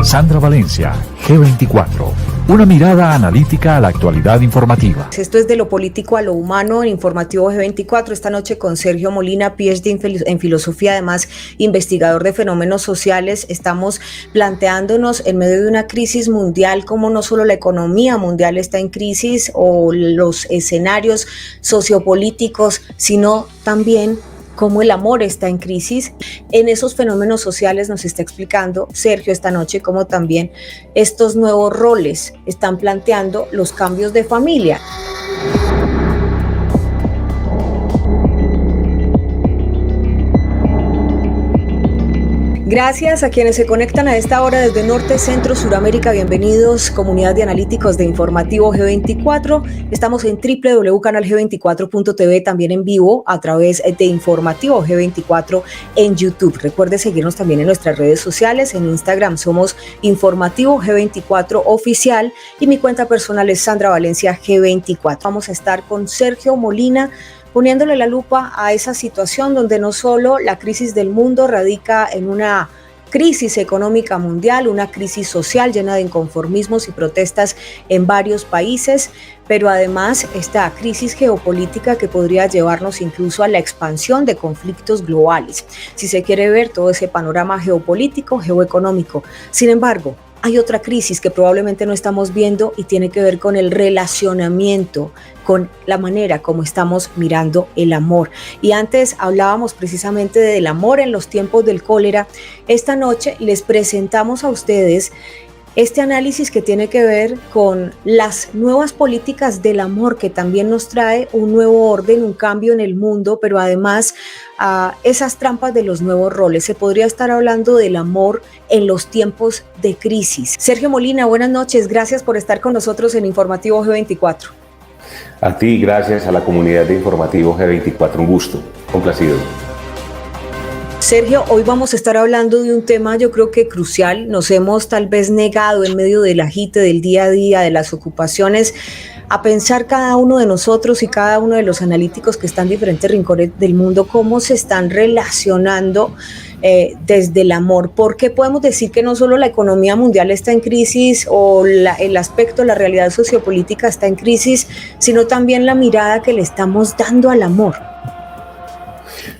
Sandra Valencia, G24. Una mirada analítica a la actualidad informativa. Esto es de lo político a lo humano en Informativo G24. Esta noche con Sergio Molina, PhD en filosofía, además investigador de fenómenos sociales. Estamos planteándonos en medio de una crisis mundial cómo no solo la economía mundial está en crisis o los escenarios sociopolíticos, sino también cómo el amor está en crisis. En esos fenómenos sociales nos está explicando Sergio esta noche cómo también estos nuevos roles están planteando los cambios de familia. Gracias a quienes se conectan a esta hora desde Norte, Centro, Suramérica. Bienvenidos, comunidad de analíticos de Informativo G24. Estamos en www.canalg24.tv, también en vivo a través de Informativo G24 en YouTube. Recuerde seguirnos también en nuestras redes sociales. En Instagram somos Informativo G24 Oficial y mi cuenta personal es Sandra Valencia G24. Vamos a estar con Sergio Molina, poniéndole la lupa a esa situación donde no solo la crisis del mundo radica en una crisis económica mundial, una crisis social llena de inconformismos y protestas en varios países, pero además esta crisis geopolítica que podría llevarnos incluso a la expansión de conflictos globales, si se quiere ver todo ese panorama geopolítico, geoeconómico. Sin embargo, hay otra crisis que probablemente no estamos viendo y tiene que ver con el relacionamiento, con la manera como estamos mirando el amor. Y antes hablábamos precisamente del amor en los tiempos del cólera. Esta noche les presentamos a ustedes este análisis que tiene que ver con las nuevas políticas del amor, que también nos trae un nuevo orden, un cambio en el mundo, pero además esas trampas de los nuevos roles. Se podría estar hablando del amor en los tiempos de crisis. Sergio Molina, buenas noches. Gracias por estar con nosotros en Informativo G24. A ti, gracias a la comunidad de Informativo G24. Un gusto, complacido. Sergio, hoy vamos a estar hablando de un tema yo creo que crucial. Nos hemos tal vez negado en medio del agite del día a día, de las ocupaciones, a pensar cada uno de nosotros y cada uno de los analíticos que están en diferentes rincones del mundo, cómo se están relacionando desde el amor. Porque podemos decir que no solo la economía mundial está en crisis o el aspecto, la realidad sociopolítica está en crisis, sino también la mirada que le estamos dando al amor.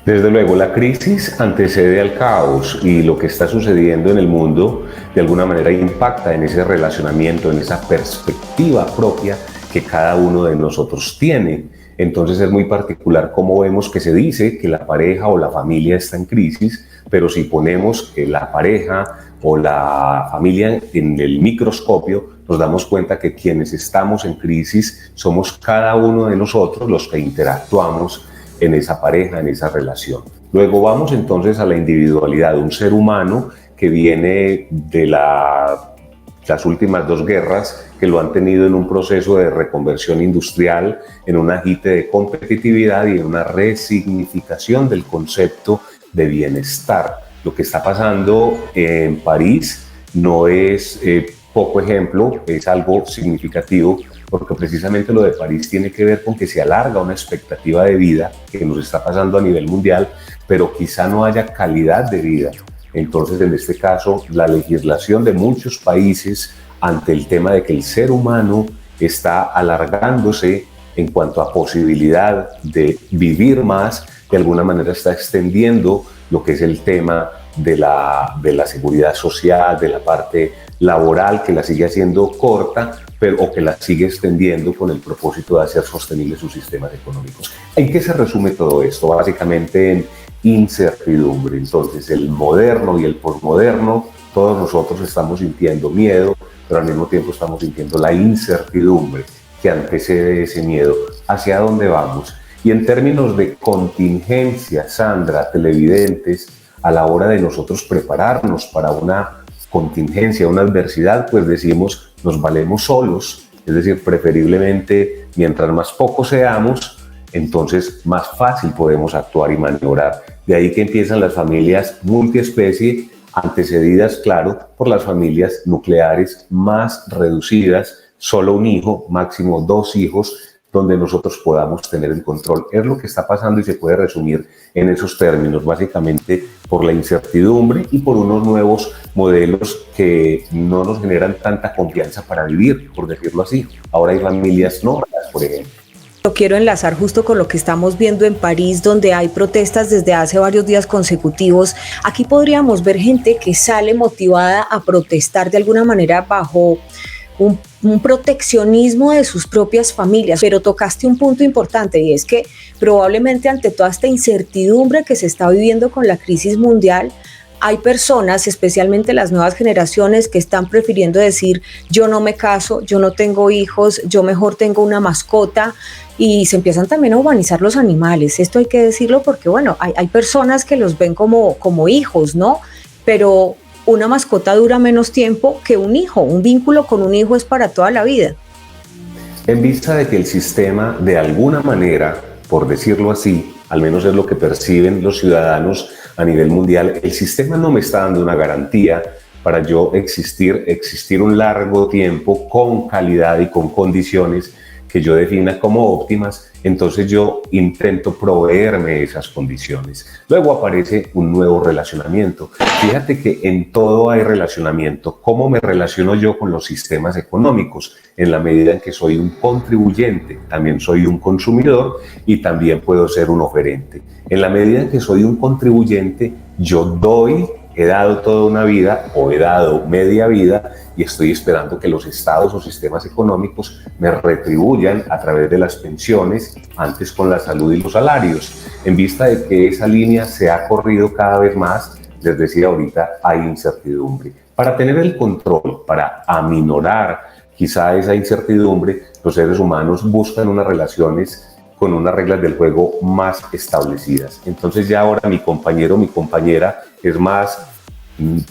Desde luego, la crisis antecede al caos y lo que está sucediendo en el mundo de alguna manera impacta en ese relacionamiento, en esa perspectiva propia que cada uno de nosotros tiene. Entonces es muy particular cómo vemos que se dice que la pareja o la familia está en crisis, pero si ponemos que la pareja o la familia en el microscopio, nos damos cuenta que quienes estamos en crisis somos cada uno de nosotros los que interactuamos en esa pareja, en esa relación. Luego vamos entonces a la individualidad de un ser humano que viene de las últimas dos guerras, que lo han tenido en un proceso de reconversión industrial, en un agite de competitividad y en una resignificación del concepto de bienestar. Lo que está pasando en París no es poco ejemplo, es algo significativo, porque precisamente lo de París tiene que ver con que se alarga una expectativa de vida que nos está pasando a nivel mundial, pero quizá no haya calidad de vida. Entonces, en este caso, la legislación de muchos países ante el tema de que el ser humano está alargándose en cuanto a posibilidad de vivir más, de alguna manera está extendiendo lo que es el tema de la seguridad social, de la parte laboral, que la sigue haciendo corta, o que la sigue extendiendo con el propósito de hacer sostenibles sus sistemas económicos. ¿En qué se resume todo esto? Básicamente en incertidumbre. Entonces, el moderno y el posmoderno, todos nosotros estamos sintiendo miedo, pero al mismo tiempo estamos sintiendo la incertidumbre que antecede ese miedo. ¿Hacia dónde vamos? Y en términos de contingencia, Sandra, televidentes, a la hora de nosotros prepararnos para una contingencia, una adversidad, pues decimos, nos valemos solos, es decir, preferiblemente mientras más pocos seamos, entonces más fácil podemos actuar y maniobrar. De ahí que empiezan las familias multiespecie, antecedidas, claro, por las familias nucleares más reducidas, solo un hijo, máximo 2 hijos, donde nosotros podamos tener el control. Es lo que está pasando y se puede resumir en esos términos, básicamente por la incertidumbre y por unos nuevos modelos que no nos generan tanta confianza para vivir, por decirlo así. Ahora hay familias nómadas, por ejemplo. Lo quiero enlazar justo con lo que estamos viendo en París, donde hay protestas desde hace varios días consecutivos. Aquí podríamos ver gente que sale motivada a protestar de alguna manera bajo un proteccionismo de sus propias familias, pero tocaste un punto importante y es que probablemente ante toda esta incertidumbre que se está viviendo con la crisis mundial, hay personas, especialmente las nuevas generaciones, que están prefiriendo decir yo no me caso, yo no tengo hijos, yo mejor tengo una mascota, y se empiezan también a humanizar los animales. Esto hay que decirlo porque, bueno, hay personas que los ven como hijos, ¿no? Pero una mascota dura menos tiempo que un hijo. Un vínculo con un hijo es para toda la vida. En vista de que el sistema, de alguna manera, por decirlo así, al menos es lo que perciben los ciudadanos a nivel mundial, el sistema no me está dando una garantía para yo existir un largo tiempo con calidad y con condiciones que yo defina como óptimas, entonces yo intento proveerme esas condiciones. Luego aparece un nuevo relacionamiento. Fíjate que en todo hay relacionamiento. ¿Cómo me relaciono yo con los sistemas económicos? En la medida en que soy un contribuyente, también soy un consumidor y también puedo ser un oferente. En la medida en que soy un contribuyente, yo doy, he dado toda una vida o he dado media vida y estoy esperando que los estados o sistemas económicos me retribuyan a través de las pensiones, antes con la salud y los salarios. En vista de que esa línea se ha corrido cada vez más, les decía ahorita, hay incertidumbre. Para tener el control, para aminorar quizá esa incertidumbre, los seres humanos buscan unas relaciones con unas reglas del juego más establecidas. Entonces ya ahora mi compañero, mi compañera es más,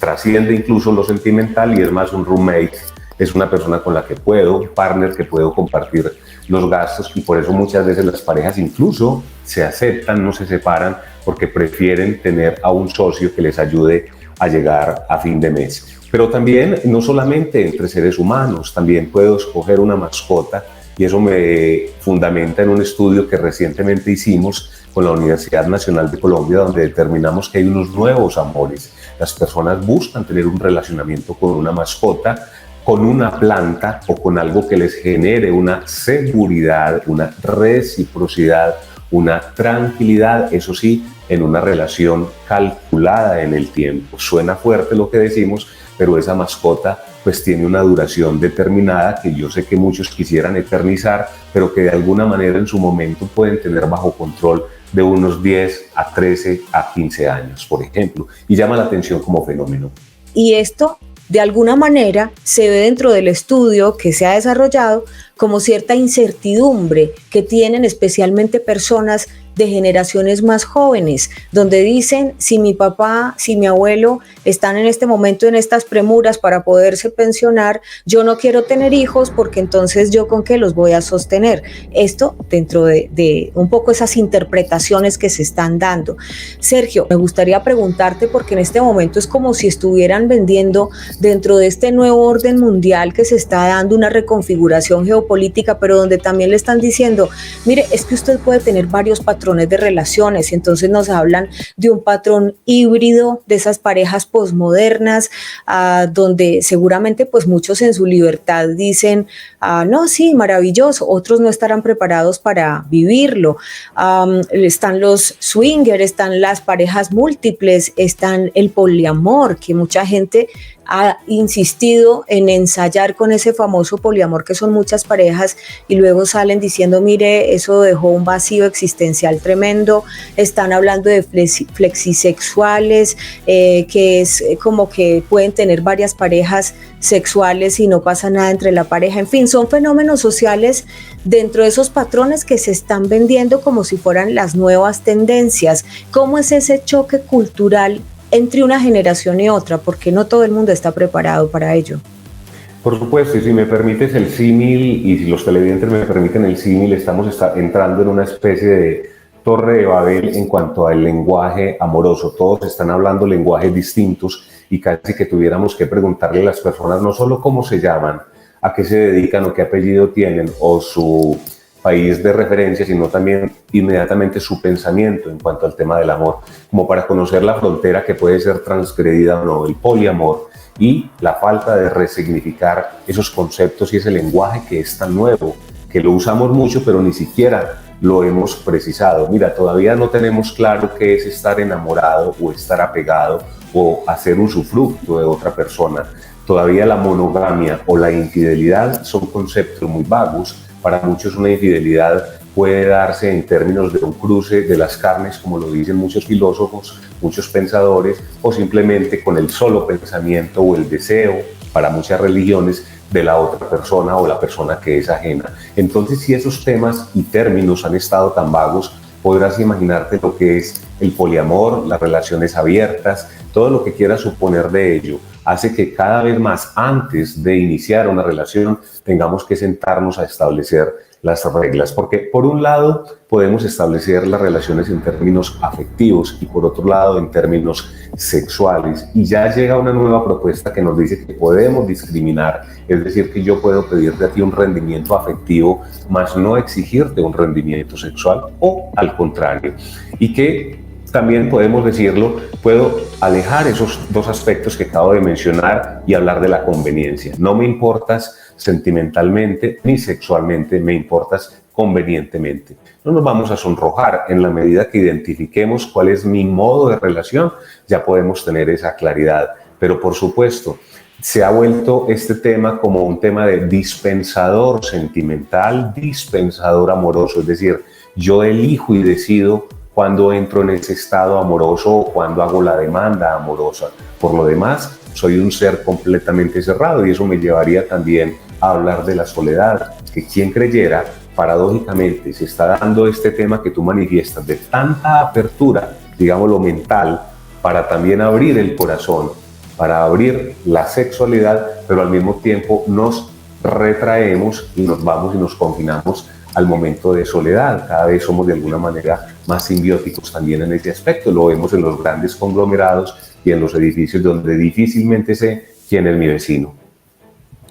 trasciende incluso lo sentimental y es más un roommate, es una persona con la que puedo, un partner que puedo compartir los gastos, y por eso muchas veces las parejas incluso se aceptan, no se separan, porque prefieren tener a un socio que les ayude a llegar a fin de mes. Pero también, no solamente entre seres humanos, también puedo escoger una mascota, y eso me fundamenta en un estudio que recientemente hicimos con la Universidad Nacional de Colombia, donde determinamos que hay unos nuevos amores. Las personas buscan tener un relacionamiento con una mascota, con una planta o con algo que les genere una seguridad, una reciprocidad, una tranquilidad, eso sí, en una relación calculada en el tiempo. Suena fuerte lo que decimos, pero esa mascota pues tiene una duración determinada que yo sé que muchos quisieran eternizar, pero que de alguna manera en su momento pueden tener bajo control de unos 10 a 13 a 15 años, por ejemplo, y llama la atención como fenómeno. Y esto, de alguna manera, se ve dentro del estudio que se ha desarrollado como cierta incertidumbre que tienen especialmente personas de generaciones más jóvenes, donde dicen, si mi papá, si mi abuelo están en este momento en estas premuras para poderse pensionar, yo no quiero tener hijos porque entonces yo con qué los voy a sostener. Esto dentro de un poco esas interpretaciones que se están dando. Sergio, me gustaría preguntarte, porque en este momento es como si estuvieran vendiendo dentro de este nuevo orden mundial que se está dando una reconfiguración geopolítica, pero donde también le están diciendo, mire, es que usted puede tener varios patrones de relaciones, y entonces nos hablan de un patrón híbrido, de esas parejas posmodernas, donde seguramente pues muchos en su libertad dicen, no, sí, maravilloso, otros no estarán preparados para vivirlo. Están los swingers, están las parejas múltiples, están el poliamor, que mucha gente ha insistido en ensayar con ese famoso poliamor, que son muchas parejas, y luego salen diciendo, mire, eso dejó un vacío existencial tremendo. Están hablando de flexisexuales, que es como que pueden tener varias parejas sexuales y no pasa nada entre la pareja. En fin, son fenómenos sociales dentro de esos patrones que se están vendiendo como si fueran las nuevas tendencias. ¿Cómo es ese choque cultural entre una generación y otra? Porque no todo el mundo está preparado para ello. Por supuesto, y si me permites el símil, y si los televidentes me permiten el símil, estamos entrando en una especie de torre de Babel en cuanto al lenguaje amoroso. Todos están hablando lenguajes distintos y casi que tuviéramos que preguntarle a las personas no solo cómo se llaman, a qué se dedican o qué apellido tienen o su país de referencia, sino también inmediatamente su pensamiento en cuanto al tema del amor, como para conocer la frontera que puede ser transgredida o no, el poliamor y la falta de resignificar esos conceptos y ese lenguaje que es tan nuevo, que lo usamos mucho pero ni siquiera lo hemos precisado. Mira, todavía no tenemos claro qué es estar enamorado o estar apegado o hacer usufructo de otra persona. Todavía la monogamia o la infidelidad son conceptos muy vagos. Para muchos una infidelidad puede darse en términos de un cruce de las carnes, como lo dicen muchos filósofos, muchos pensadores, o simplemente con el solo pensamiento o el deseo, para muchas religiones, de la otra persona o la persona que es ajena. Entonces, si esos temas y términos han estado tan vagos, podrás imaginarte lo que es el poliamor, las relaciones abiertas, todo lo que quieras suponer de ello, hace que cada vez más antes de iniciar una relación tengamos que sentarnos a establecer las reglas, porque por un lado podemos establecer las relaciones en términos afectivos y por otro lado en términos sexuales, y ya llega una nueva propuesta que nos dice que podemos discriminar, es decir, que yo puedo pedirte a ti un rendimiento afectivo, mas no exigirte un rendimiento sexual, o al contrario, y que también podemos decirlo, puedo alejar esos dos aspectos que acabo de mencionar y hablar de la conveniencia. No me importas sentimentalmente ni sexualmente, me importas convenientemente. No nos vamos a sonrojar. En la medida que identifiquemos cuál es mi modo de relación, ya podemos tener esa claridad. Pero por supuesto, se ha vuelto este tema como un tema de dispensador sentimental, dispensador amoroso, es decir, yo elijo y decido cuando entro en ese estado amoroso o cuando hago la demanda amorosa. Por lo demás, soy un ser completamente cerrado y eso me llevaría también a hablar de la soledad, que quien creyera, paradójicamente, se está dando este tema que tú manifiestas de tanta apertura, digámoslo mental, para también abrir el corazón, para abrir la sexualidad, pero al mismo tiempo nos retraemos y nos vamos y nos confinamos al momento de soledad. Cada vez somos de alguna manera más simbióticos también en ese aspecto. Lo vemos en los grandes conglomerados y en los edificios donde difícilmente sé quién es mi vecino.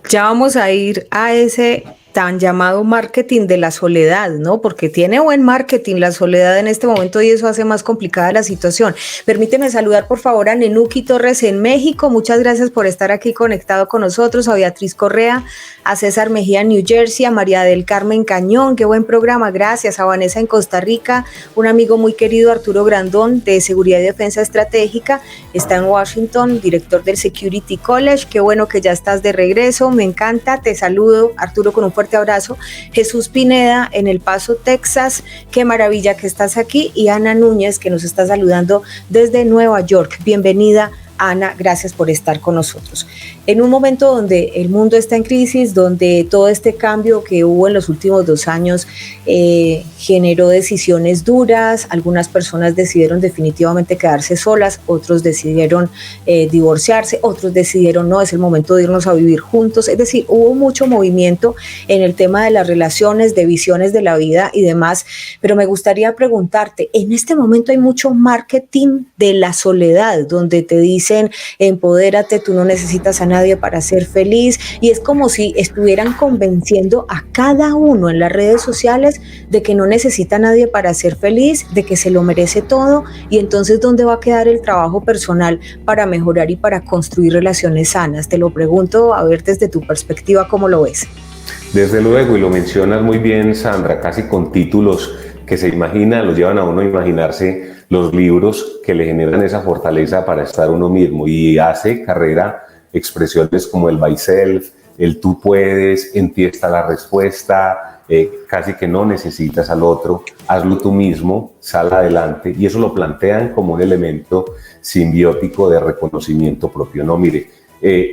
Ya vamos a ir a ese tan llamado marketing de la soledad, ¿no? Porque tiene buen marketing la soledad en este momento y eso hace más complicada la situación. Permíteme saludar por favor a Nenuki Torres en México. Muchas gracias por estar aquí conectado con nosotros. A Beatriz Correa, a César Mejía en New Jersey, a María del Carmen Cañón. Qué buen programa, gracias. A Vanessa en Costa Rica, un amigo muy querido, Arturo Grandón, de Seguridad y Defensa Estratégica. Está en Washington, director del Security College. Qué bueno que ya estás de regreso. Me encanta. Te saludo, Arturo, con un fuerte abrazo. Jesús Pineda en El Paso, Texas, qué maravilla que estás aquí, y Ana Núñez que nos está saludando desde Nueva York. Bienvenida, Ana, gracias por estar con nosotros. En un momento donde el mundo está en crisis, donde todo este cambio que hubo en los últimos 2 años generó decisiones duras, algunas personas decidieron definitivamente quedarse solas, otros decidieron divorciarse, otros decidieron no, es el momento de irnos a vivir juntos, es decir, hubo mucho movimiento en el tema de las relaciones, de visiones de la vida y demás, pero me gustaría preguntarte, en este momento hay mucho marketing de la soledad, donde te dicen, empodérate, tú no necesitas a nadie para ser feliz, y es como si estuvieran convenciendo a cada uno en las redes sociales de que no necesita a nadie para ser feliz, de que se lo merece todo, y entonces ¿dónde va a quedar el trabajo personal para mejorar y para construir relaciones sanas? Te lo pregunto, a ver desde tu perspectiva, ¿cómo lo ves? Desde luego, y lo mencionas muy bien, Sandra, casi con títulos que se imagina, lo llevan a uno a imaginarse los libros que le generan esa fortaleza para estar uno mismo, y hace carrera expresiones como el myself, el tú puedes, en ti está la respuesta, casi que no necesitas al otro, hazlo tú mismo, sal adelante, y eso lo plantean como un elemento simbiótico de reconocimiento propio. No, mire,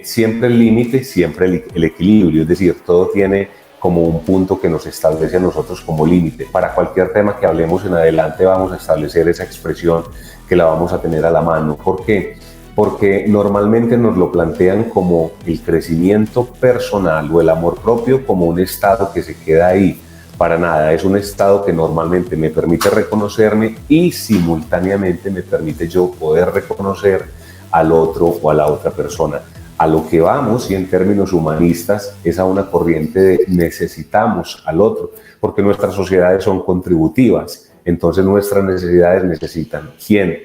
siempre el límite, siempre el equilibrio, es decir, todo tiene como un punto que nos establece a nosotros como límite. Para cualquier tema que hablemos en adelante vamos a establecer esa expresión que la vamos a tener a la mano. ¿Por qué? Porque normalmente nos lo plantean como el crecimiento personal o el amor propio como un estado que se queda ahí. Para nada, es un estado que normalmente me permite reconocerme y simultáneamente me permite yo poder reconocer al otro o a la otra persona. A lo que vamos, y en términos humanistas, es a una corriente de necesitamos al otro, porque nuestras sociedades son contributivas, entonces nuestras necesidades necesitan quien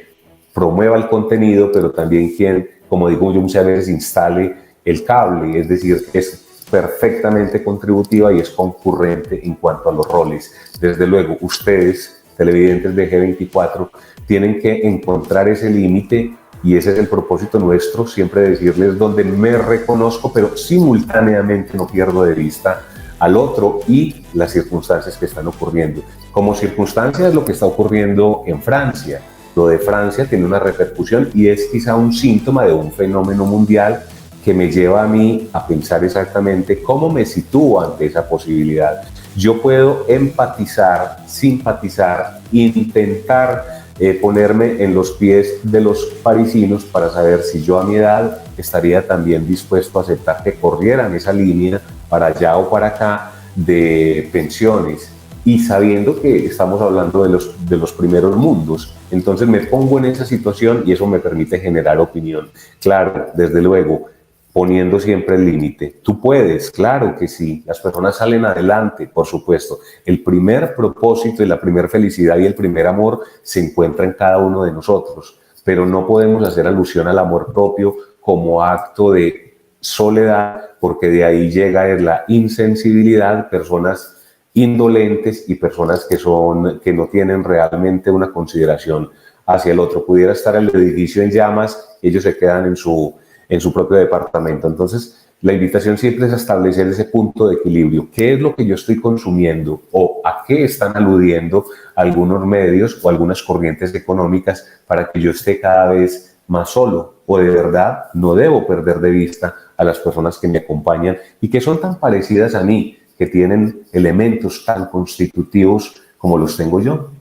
promueva el contenido, pero también quien, como digo yo muchas veces, instale el cable, es decir, es perfectamente contributiva y es concurrente en cuanto a los roles. Desde luego, ustedes, televidentes de G24, tienen que encontrar ese límite y ese es el propósito nuestro, siempre decirles donde me reconozco, pero simultáneamente no pierdo de vista al otro y las circunstancias que están ocurriendo. Como circunstancia es lo que está ocurriendo en Francia. Lo de Francia tiene una repercusión y es quizá un síntoma de un fenómeno mundial que me lleva a mí a pensar exactamente cómo me sitúo ante esa posibilidad. Yo puedo empatizar, simpatizar, intentar ponerme en los pies de los parisinos para saber si yo a mi edad estaría también dispuesto a aceptar que corrieran esa línea para allá o para acá de pensiones. Y sabiendo que estamos hablando de los primeros mundos, entonces me pongo en esa situación y eso me permite generar opinión. Claro, desde luego, poniendo siempre el límite. Tú puedes, claro que sí, las personas salen adelante, por supuesto. El primer propósito y la primera felicidad y el primer amor se encuentra en cada uno de nosotros, pero no podemos hacer alusión al amor propio como acto de soledad, porque de ahí llega la insensibilidad, personas indolentes y personas que no tienen realmente una consideración hacia el otro. Pudiera estar el edificio en llamas, ellos se quedan en su propio departamento. Entonces, la invitación siempre es establecer ese punto de equilibrio. ¿Qué es lo que yo estoy consumiendo o a qué están aludiendo algunos medios o algunas corrientes económicas para que yo esté cada vez más solo? O de verdad no debo perder de vista a las personas que me acompañan y que son tan parecidas a mí, que tienen elementos tan constitutivos como los tengo yo.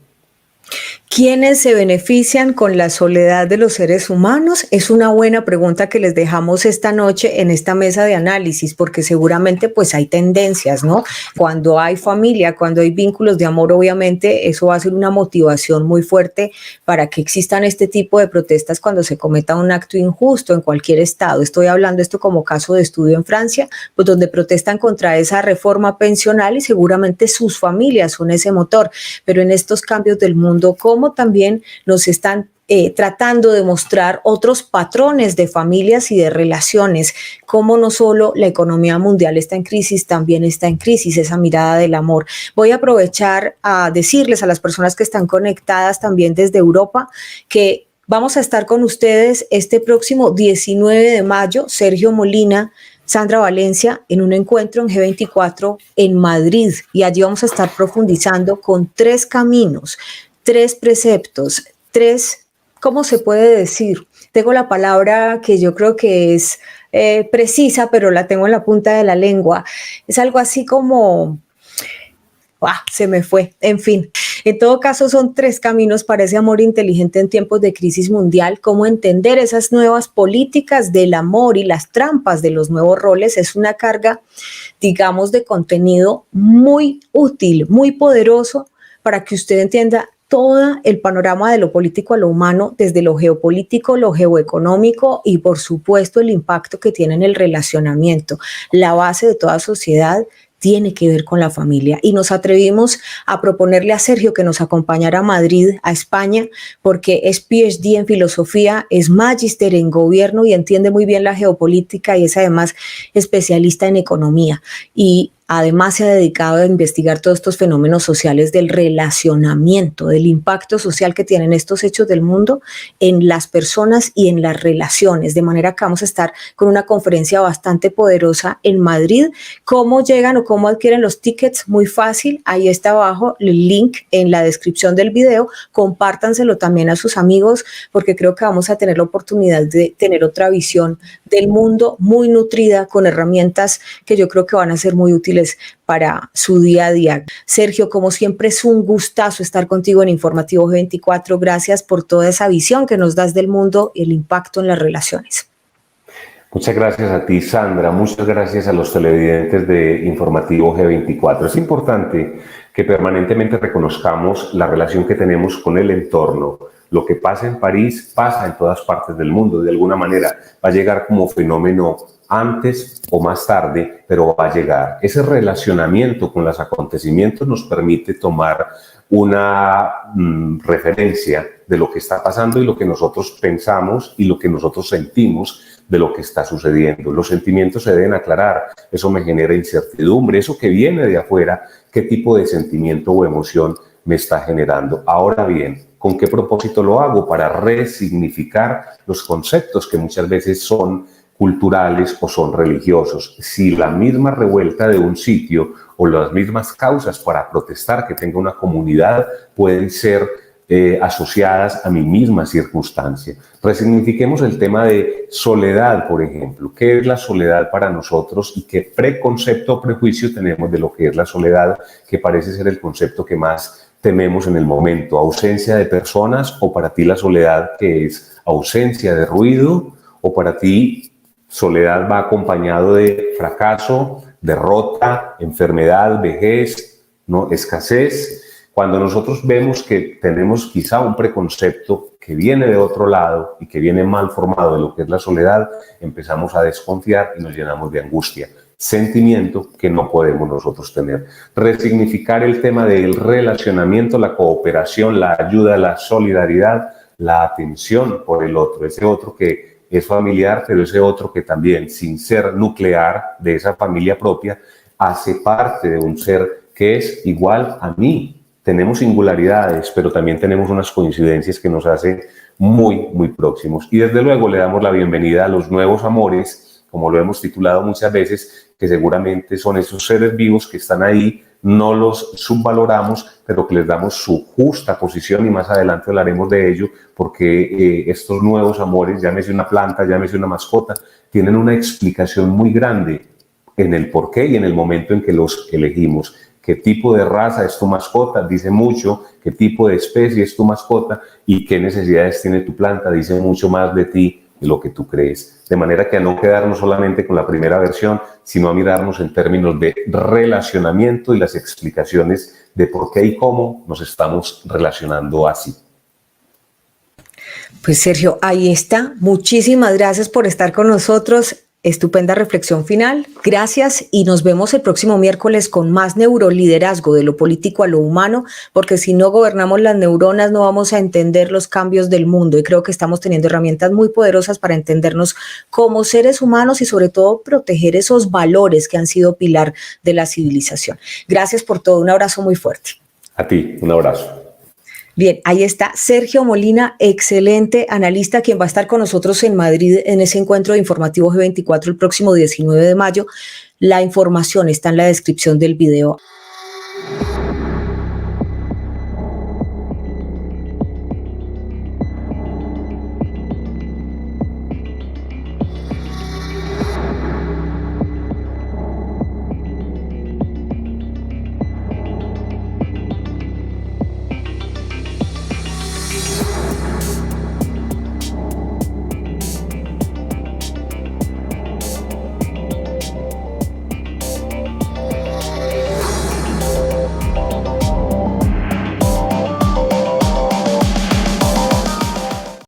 ¿Quiénes se benefician con la soledad de los seres humanos? Es una buena pregunta que les dejamos esta noche en esta mesa de análisis, porque seguramente pues hay tendencias, ¿no? Cuando hay familia, cuando hay vínculos de amor, obviamente eso va a ser una motivación muy fuerte para que existan este tipo de protestas cuando se cometa un acto injusto en cualquier estado. Estoy hablando esto como caso de estudio en Francia, pues donde protestan contra esa reforma pensional y seguramente sus familias son ese motor. Pero en estos cambios del mundo, ¿cómo también nos están tratando de mostrar otros patrones de familias y de relaciones? Cómo no solo la economía mundial está en crisis, también está en crisis esa mirada del amor. Voy a aprovechar a decirles a las personas que están conectadas también desde Europa que vamos a estar con ustedes este próximo 19 de mayo, Sergio Molina, Sandra Valencia, en un encuentro en G24 en Madrid, y allí vamos a estar profundizando con 3 caminos, 3 preceptos, 3, ¿cómo se puede decir? Tengo la palabra que yo creo que es precisa, pero la tengo en la punta de la lengua. Es algo así como... se me fue. En fin, en todo caso son 3 caminos para ese amor inteligente en tiempos de crisis mundial. Cómo entender esas nuevas políticas del amor y las trampas de los nuevos roles es una carga, digamos, de contenido muy útil, muy poderoso para que usted entienda todo el panorama de lo político a lo humano, desde lo geopolítico, lo geoeconómico y por supuesto el impacto que tiene en el relacionamiento. La base de toda sociedad tiene que ver con la familia y nos atrevimos a proponerle a Sergio que nos acompañara a Madrid, a España, porque es PhD en filosofía, es magíster en gobierno y entiende muy bien la geopolítica y es además especialista en economía y además se ha dedicado a investigar todos estos fenómenos sociales del relacionamiento, del impacto social que tienen estos hechos del mundo en las personas y en las relaciones. De manera que vamos a estar con una conferencia bastante poderosa en Madrid. ¿Cómo llegan o cómo adquieren los tickets? Muy fácil. Ahí está abajo el link en la descripción del video. Compártanselo también a sus amigos porque creo que vamos a tener la oportunidad de tener otra visión del mundo muy nutrida con herramientas que yo creo que van a ser muy útiles para su día a día. Sergio, como siempre es un gustazo estar contigo en Informativo G24. Gracias por toda esa visión que nos das del mundo y el impacto en las relaciones. Muchas gracias a ti, Sandra. Muchas gracias a los televidentes de Informativo G24. Es importante que permanentemente reconozcamos la relación que tenemos con el entorno, Lo que pasa en París pasa en todas partes del mundo, de alguna manera va a llegar como fenómeno antes o más tarde, pero va a llegar. Ese relacionamiento con los acontecimientos nos permite tomar una referencia de lo que está pasando y lo que nosotros pensamos y lo que nosotros sentimos de lo que está sucediendo. Los sentimientos se deben aclarar, eso me genera incertidumbre, eso que viene de afuera, qué tipo de sentimiento o emoción me está generando. Ahora bien, ¿con qué propósito lo hago? Para resignificar los conceptos que muchas veces son culturales o son religiosos. Si la misma revuelta de un sitio o las mismas causas para protestar que tenga una comunidad pueden ser asociadas a mi misma circunstancia. Resignifiquemos el tema de soledad, por ejemplo. ¿Qué es la soledad para nosotros y qué preconcepto o prejuicio tenemos de lo que es la soledad, que parece ser el concepto que más tememos en el momento? ¿Ausencia de personas o para ti la soledad que es ausencia de ruido o para ti soledad va acompañado de fracaso, derrota, enfermedad, vejez, ¿no? Escasez? Cuando nosotros vemos que tenemos quizá un preconcepto que viene de otro lado y que viene mal formado de lo que es la soledad, empezamos a desconfiar y nos llenamos de angustia, sentimiento que no podemos nosotros tener. Resignificar el tema del relacionamiento, la cooperación, la ayuda, la solidaridad, la atención por el otro, ese otro que es familiar, pero ese otro que también, sin ser nuclear de esa familia propia, hace parte de un ser que es igual a mí. Tenemos singularidades, pero también tenemos unas coincidencias que nos hacen muy, muy próximos. Y desde luego le damos la bienvenida a los nuevos amores, como lo hemos titulado muchas veces, que seguramente son esos seres vivos que están ahí, no los subvaloramos, pero que les damos su justa posición y más adelante hablaremos de ello, porque estos nuevos amores, llámese una planta, llámese una mascota, tienen una explicación muy grande en el porqué y en el momento en que los elegimos. Qué tipo de raza es tu mascota, dice mucho, qué tipo de especie es tu mascota y qué necesidades tiene tu planta, dice mucho más de ti de lo que tú crees. De manera que a no quedarnos solamente con la primera versión, sino a mirarnos en términos de relacionamiento y las explicaciones de por qué y cómo nos estamos relacionando así. Pues Sergio, ahí está. Muchísimas gracias por estar con nosotros. Estupenda reflexión final. Gracias y nos vemos el próximo miércoles con más neuroliderazgo de lo político a lo humano, porque si no gobernamos las neuronas no vamos a entender los cambios del mundo y creo que estamos teniendo herramientas muy poderosas para entendernos como seres humanos y sobre todo proteger esos valores que han sido pilar de la civilización. Gracias por todo. Un abrazo muy fuerte. A ti, un abrazo. Bien, ahí está Sergio Molina, excelente analista, quien va a estar con nosotros en Madrid en ese encuentro de Informativo G24 el próximo 19 de mayo. La información está en la descripción del video.